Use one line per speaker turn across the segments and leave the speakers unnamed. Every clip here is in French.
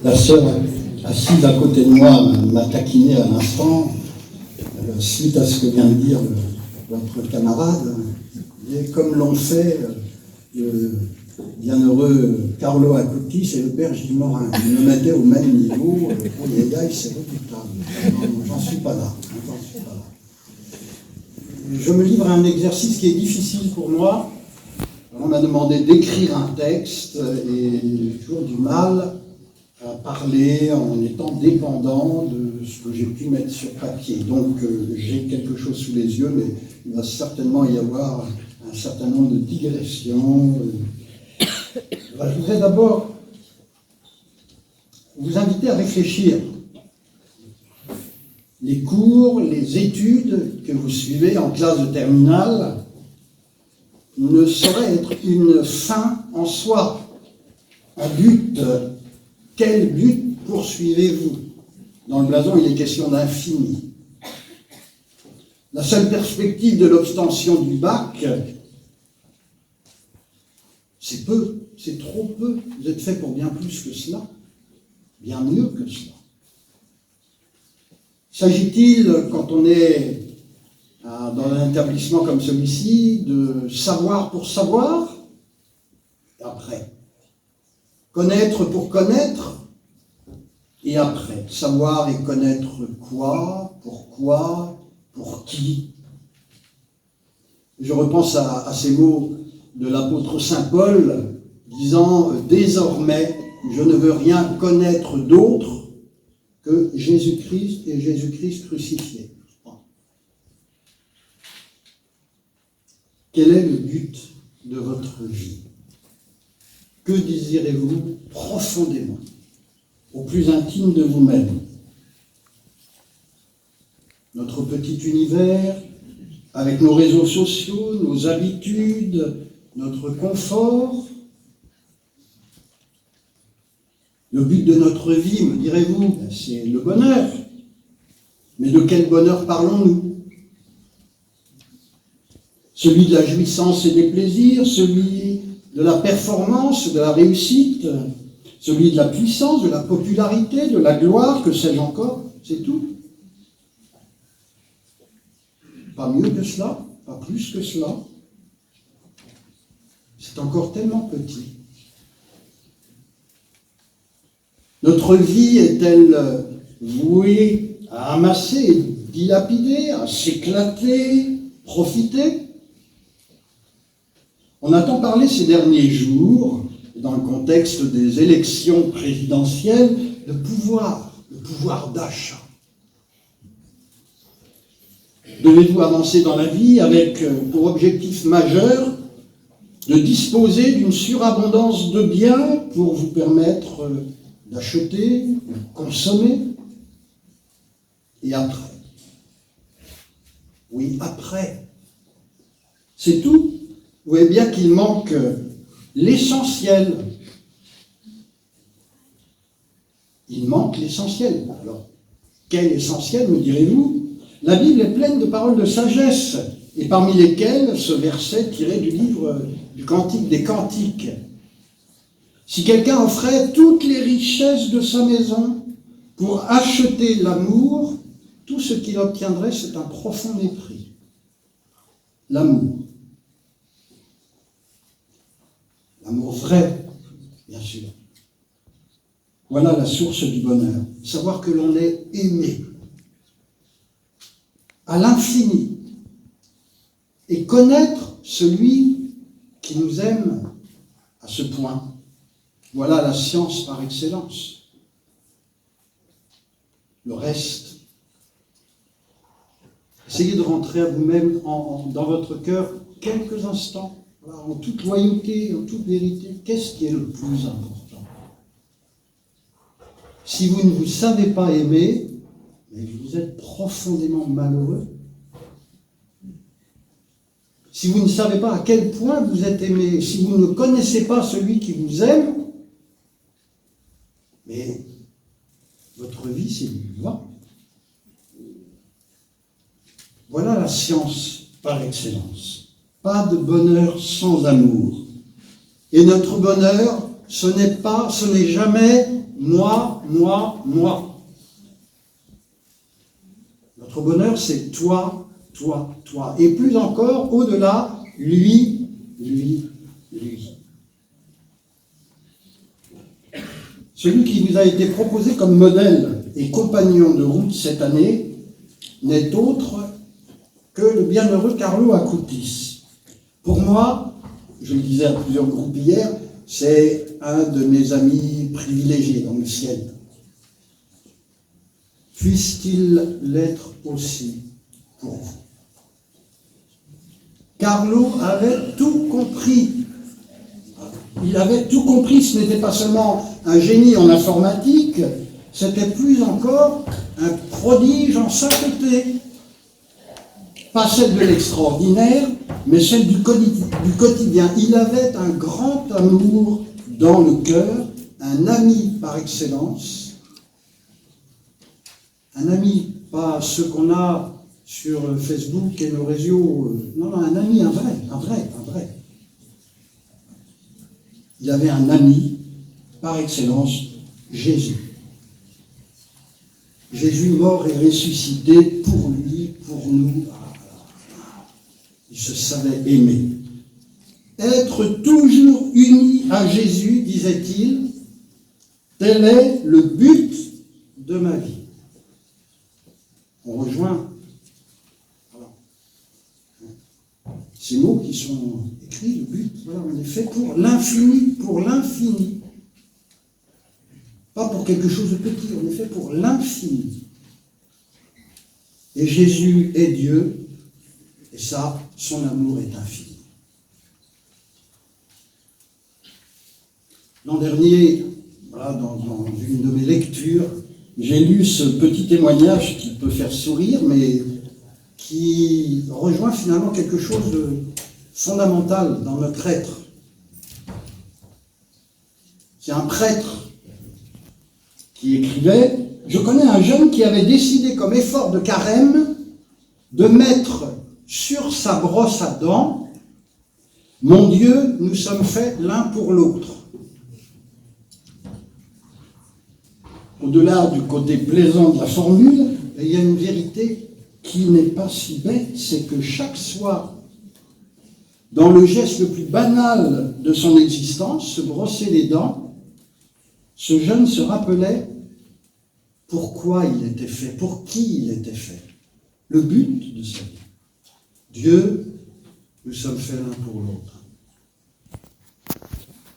La sœur assise à côté de moi m'a taquiné à l'instant, suite à ce que vient de dire votre camarade. Et comme l'ont fait le bienheureux Carlo Acutis et le père Gilles Morin. Ils me mettaient au même niveau. C'est redoutable. J'en suis pas là. Je me livre à un exercice qui est difficile pour moi. On m'a demandé d'écrire un texte et j'ai toujours du mal à parler en étant dépendant de ce que j'ai pu mettre sur papier. Donc j'ai quelque chose sous les yeux, mais il va certainement y avoir un certain nombre de digressions. Je voudrais d'abord vous inviter à réfléchir. Les cours, les études que vous suivez en classe de terminale ne sauraient être une fin en soi, un but. Quel but poursuivez-vous? Dans le blason, il est question d'infini. La seule perspective de l'obtention du bac, c'est peu, c'est trop peu. Vous êtes fait pour bien plus que cela, bien mieux que cela. S'agit-il, quand on est dans un établissement comme celui-ci, de savoir pour savoir? Et après, connaître pour connaître? Et après, savoir et connaître quoi, pourquoi, pour qui? Je repense à ces mots de l'apôtre saint Paul, disant « Désormais, je ne veux rien connaître d'autre que Jésus-Christ et Jésus-Christ crucifié. » Quel est le but de votre vie? Que désirez-vous profondément, au plus intime de vous-même? Notre petit univers, avec nos réseaux sociaux, nos habitudes, notre confort. Le but de notre vie, me direz-vous, c'est le bonheur. Mais de quel bonheur parlons-nous? Celui de la jouissance et des plaisirs, celui de la performance, de la réussite, celui de la puissance, de la popularité, de la gloire, que sais-je encore, c'est tout. Pas mieux que cela, pas plus que cela. C'est encore tellement petit. Notre vie est-elle vouée à amasser, dilapider, à s'éclater, profiter? On a tant parlé ces derniers jours, dans le contexte des élections présidentielles, de pouvoir, le pouvoir d'achat. Devez-vous avancer dans la vie avec pour objectif majeur de disposer d'une surabondance de biens pour vous permettre d'acheter, de consommer? Et après? Oui, après. C'est tout. Vous voyez bien qu'il manque l'essentiel. Il manque l'essentiel. Alors, quel essentiel, me direz-vous? La Bible est pleine de paroles de sagesse, et parmi lesquelles ce verset tiré du livre du Cantique des Cantiques. Si quelqu'un offrait toutes les richesses de sa maison pour acheter l'amour, tout ce qu'il obtiendrait, c'est un profond mépris. L'amour. L'amour vrai, bien sûr. Voilà la source du bonheur. Savoir que l'on est aimé à l'infini et connaître celui qui nous aime à ce point. Voilà la science par excellence. Le reste, essayez de rentrer à vous-même dans votre cœur quelques instants, en toute loyauté, en toute vérité. Qu'est-ce qui est le plus important? Si vous ne vous savez pas aimer, mais vous êtes profondément malheureux. Si vous ne savez pas à quel point vous êtes aimé, si vous ne connaissez pas celui qui vous aime, mais votre vie, c'est du vent. Voilà la science par excellence. Pas de bonheur sans amour. Et notre bonheur, ce n'est jamais moi, moi, moi. Notre bonheur, c'est toi, toi, toi. Et plus encore, au-delà, lui, lui, lui. Celui qui vous a été proposé comme modèle et compagnon de route cette année n'est autre que le bienheureux Carlo Acutis. Pour moi, je le disais à plusieurs groupes hier, c'est un de mes amis privilégiés dans le ciel. Puisse-t-il l'être aussi pour vous. Carlo avait tout compris. Il avait tout compris, ce n'était pas seulement un génie en informatique, c'était plus encore un prodige en sainteté. Pas celle de l'extraordinaire, mais celle du quotidien. Il avait un grand amour dans le cœur, un ami par excellence. Un ami, pas ceux qu'on a sur Facebook et nos réseaux. Non, non, un ami, un vrai. Il avait un ami par excellence, Jésus. Jésus mort et ressuscité pour lui, pour nous. Il se savait aimer. Être toujours uni à Jésus, disait-il, tel est le but de ma vie. On rejoint ces mots qui sont écrits, le but, voilà, on est fait pour l'infini. Pas pour quelque chose de petit, on est fait pour l'infini. Et Jésus est Dieu, et ça, son amour est infini. L'an dernier, voilà, dans une de mes lectures, j'ai lu ce petit témoignage qui peut faire sourire, mais qui rejoint finalement quelque chose de fondamental dans notre être. C'est un prêtre qui écrivait « Je connais un jeune qui avait décidé comme effort de carême de mettre sur sa brosse à dents « Mon Dieu, nous sommes faits l'un pour l'autre ». Au-delà du côté plaisant de la formule, il y a une vérité qui n'est pas si bête, c'est que chaque soir, dans le geste le plus banal de son existence, se brosser les dents, ce jeune se rappelait pourquoi il était fait, pour qui il était fait, le but de sa vie. Dieu, nous sommes faits l'un pour l'autre.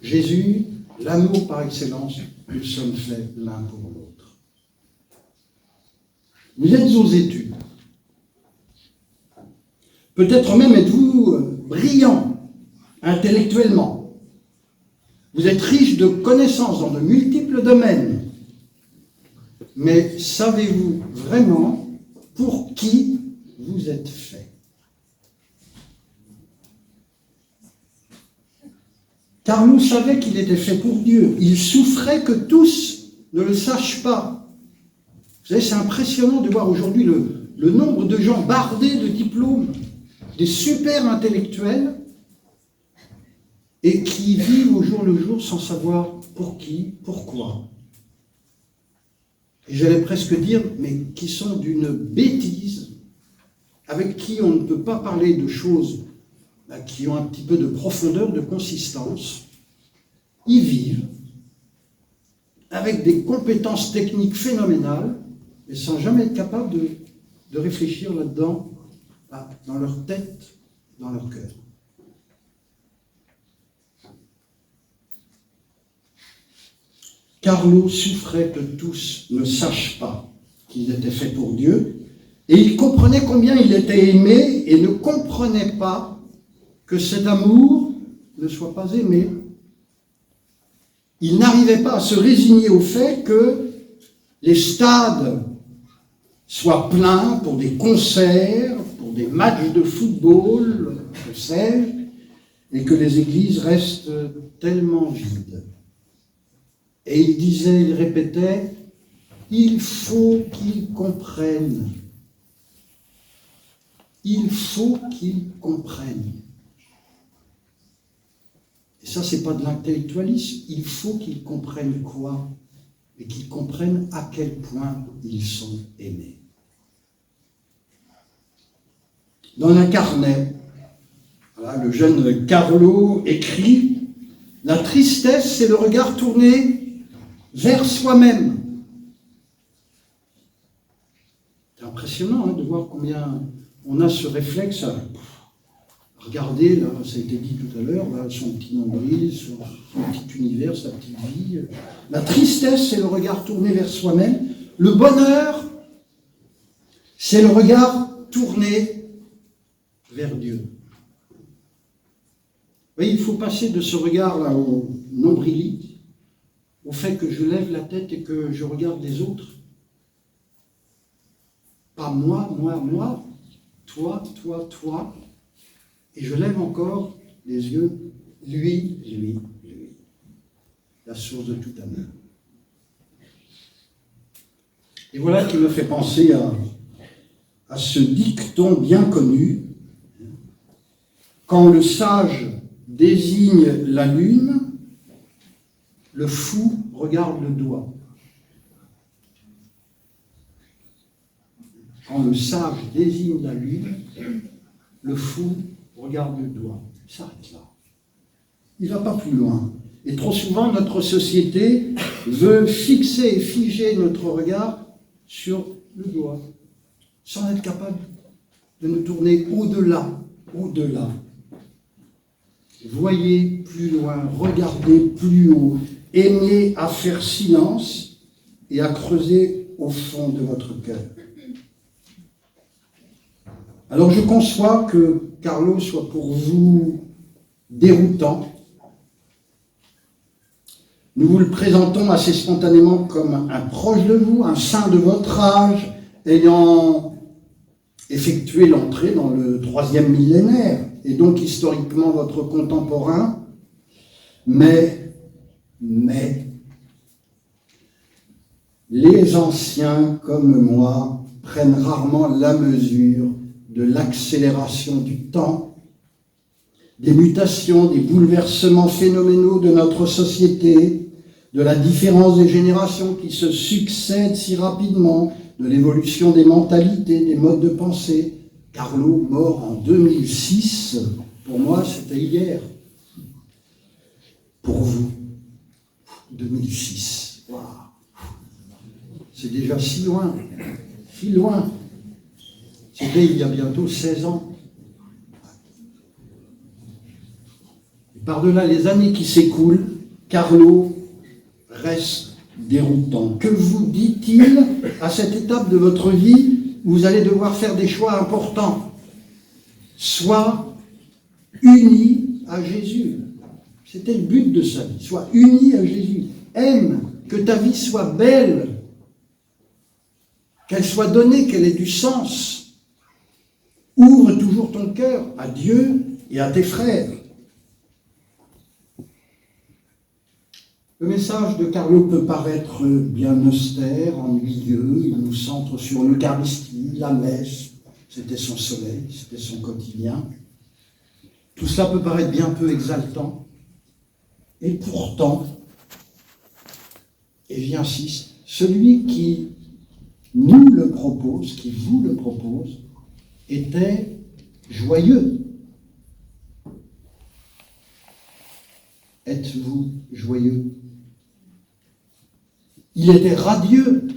Jésus, l'amour par excellence, nous sommes faits l'un pour l'autre. Vous êtes aux études. Peut-être même êtes-vous brillant intellectuellement. Vous êtes riche de connaissances dans de multiples domaines. Mais savez-vous vraiment pour qui vous êtes fait? Carlo savait qu'il était fait pour Dieu. Il souffrait que tous ne le sachent pas. Vous savez, c'est impressionnant de voir aujourd'hui le nombre de gens bardés de diplômes, des super intellectuels, et qui vivent au jour le jour sans savoir pour qui, pourquoi. Et j'allais presque dire, mais qui sont d'une bêtise, avec qui on ne peut pas parler de choses qui ont un petit peu de profondeur, de consistance. Ils vivent avec des compétences techniques phénoménales, mais sans jamais être capables de réfléchir là-dedans, dans leur tête, dans leur cœur. Carlo souffrait que tous ne sachent pas qu'il était fait pour Dieu, et il comprenait combien il était aimé, et ne comprenait pas que cet amour ne soit pas aimé. Il n'arrivait pas à se résigner au fait que les stades soient pleins pour des concerts, pour des matchs de football, que sais-je, et que les églises restent tellement vides. Et il disait, il répétait, il faut qu'ils comprennent. Il faut qu'ils comprennent. Et ça, c'est pas de l'intellectualisme. Il faut qu'ils comprennent quoi? et qu'ils comprennent à quel point ils sont aimés. Dans un carnet, voilà, le jeune Carlo écrit « La tristesse, c'est le regard tourné vers soi-même. » C'est impressionnant de voir combien on a ce réflexe à regarder, là, ça a été dit tout à l'heure, là, son petit nombril, son petit univers, sa petite vie. La tristesse, c'est le regard tourné vers soi-même. Le bonheur, c'est le regard tourné vers Dieu. Vous voyez, il faut passer de ce regard-là au nombrilite, au fait que je lève la tête et que je regarde les autres. Pas moi, moi, moi, toi, toi, toi. Et je lève encore les yeux, lui, lui, lui. La source de tout amour. Et voilà qui me fait penser à ce dicton bien connu. Quand le sage désigne la lune, le fou regarde le doigt. Quand le sage désigne la lune, le fou regarde le doigt. Il s'arrête là. Il ne va pas plus loin. Et trop souvent, notre société veut fixer et figer notre regard sur le doigt, sans être capable de nous tourner au-delà, au-delà. Voyez plus loin, regardez plus haut, aimez à faire silence et à creuser au fond de votre cœur. Alors je conçois que Carlo soit pour vous déroutant. Nous vous le présentons assez spontanément comme un proche de vous, un saint de votre âge, ayant effectué l'entrée dans le 3e millénaire, et donc historiquement votre contemporain, mais, les anciens comme moi prennent rarement la mesure de l'accélération du temps, des mutations, des bouleversements phénoménaux de notre société, de la différence des générations qui se succèdent si rapidement, de l'évolution des mentalités, des modes de pensée. Carlo, mort en 2006, pour moi c'était hier. Pour vous, 2006, waouh, c'est déjà si loin, si loin. C'était il y a bientôt 16 ans. Et par-delà les années qui s'écoulent, Carlo reste déroutant. Que vous dit-il à cette étape de votre vie où vous allez devoir faire des choix importants? Sois uni à Jésus. C'était le but de sa vie. Sois uni à Jésus. Aime, que ta vie soit belle, qu'elle soit donnée, qu'elle ait du sens. Ouvre toujours ton cœur à Dieu et à tes frères. Le message de Carlo peut paraître bien austère, ennuyeux. Il nous centre sur l'Eucharistie, la messe. C'était son soleil, c'était son quotidien. Tout cela peut paraître bien peu exaltant. Et pourtant, et j'insiste, celui qui nous le propose, qui vous le propose, était joyeux. Êtes-vous joyeux? Il était radieux.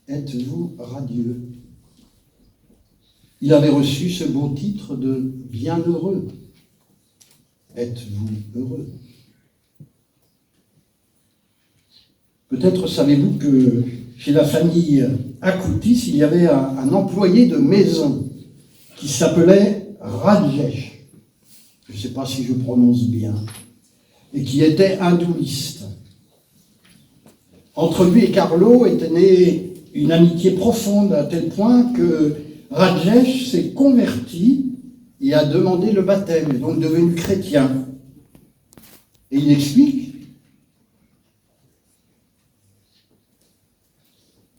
Êtes-vous radieux? Il avait reçu ce beau titre de bienheureux. Êtes-vous heureux? Peut-être savez-vous que chez la famille Akoutis, il y avait un employé de maison qui s'appelait Rajesh. Je ne sais pas si je prononce bien, et qui était hindouiste. Entre lui et Carlo était née une amitié profonde à tel point que Rajesh s'est converti et a demandé le baptême, donc devenu chrétien. Et il explique,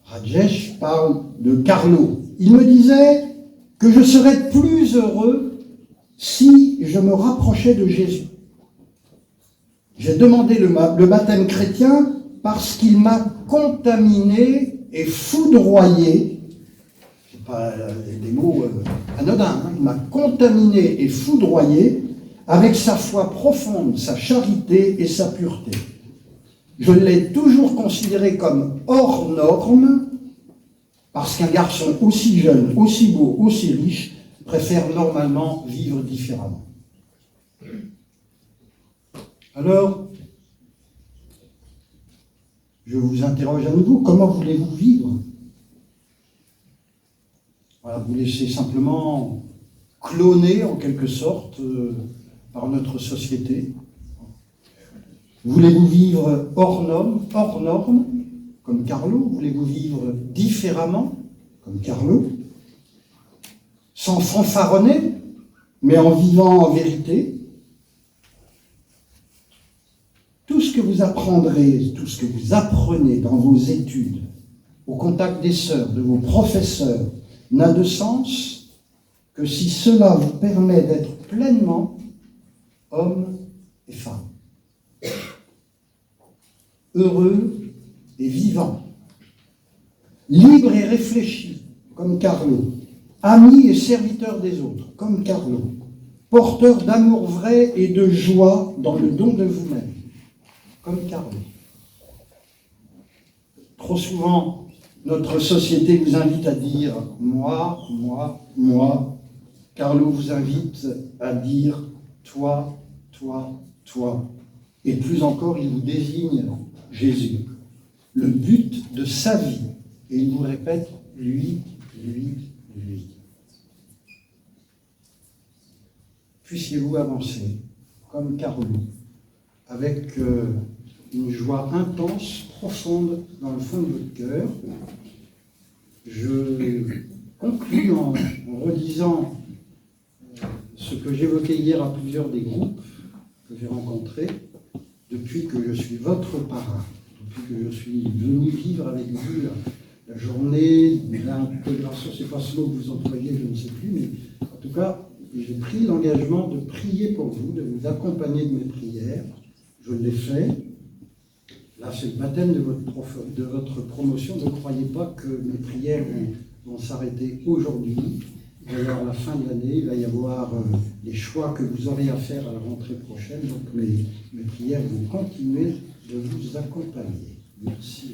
Rajesh parle de Carlo. Il me disait que je serais plus heureux si je me rapprochais de Jésus. J'ai demandé le baptême chrétien parce qu'il m'a contaminé et foudroyé. C'est pas des mots anodins, hein. Il m'a contaminé et foudroyé avec sa foi profonde, sa charité et sa pureté. Je l'ai toujours considéré comme hors norme, parce qu'un garçon aussi jeune, aussi beau, aussi riche, préfère normalement vivre différemment. Alors, je vous interroge à nouveau, comment voulez-vous vivre? Voilà, vous laissez simplement cloner en quelque sorte par notre société. Voulez-vous vivre hors norme, comme Carlo? Voulez-vous vivre différemment, comme Carlo? Sans fanfaronner, mais en vivant en vérité? Tout ce que vous apprendrez, tout ce que vous apprenez dans vos études, au contact des sœurs, de vos professeurs, n'a de sens que si cela vous permet d'être pleinement homme et femme. Heureux et vivant, libre et réfléchi, comme Carlo, ami et serviteur des autres, comme Carlo, porteur d'amour vrai et de joie dans le don de vous-même, comme Carlo. Trop souvent, notre société vous invite à dire « moi, moi, moi ». Carlo vous invite à dire « toi, toi, toi ». Et plus encore, il vous désigne Jésus, le but de sa vie. Et il vous répète « lui, lui, lui ». Puissiez-vous avancer comme Carlo, avec une joie intense, profonde dans le fond de votre cœur. Je conclus en redisant ce que j'évoquais hier à plusieurs des groupes que j'ai rencontrés depuis que je suis votre parrain, depuis que je suis venu vivre avec vous la journée de l'intégration. C'est pas ce mot que vous employez, je ne sais plus, mais en tout cas, j'ai pris l'engagement de prier pour vous, de vous accompagner de mes prières. Je l'ai fait. Là, c'est le baptême de votre promotion. Ne croyez pas que mes prières vont s'arrêter aujourd'hui. Vers la fin de l'année, il va y avoir les choix que vous aurez à faire à la rentrée prochaine. Donc mes prières vont continuer de vous accompagner. Merci.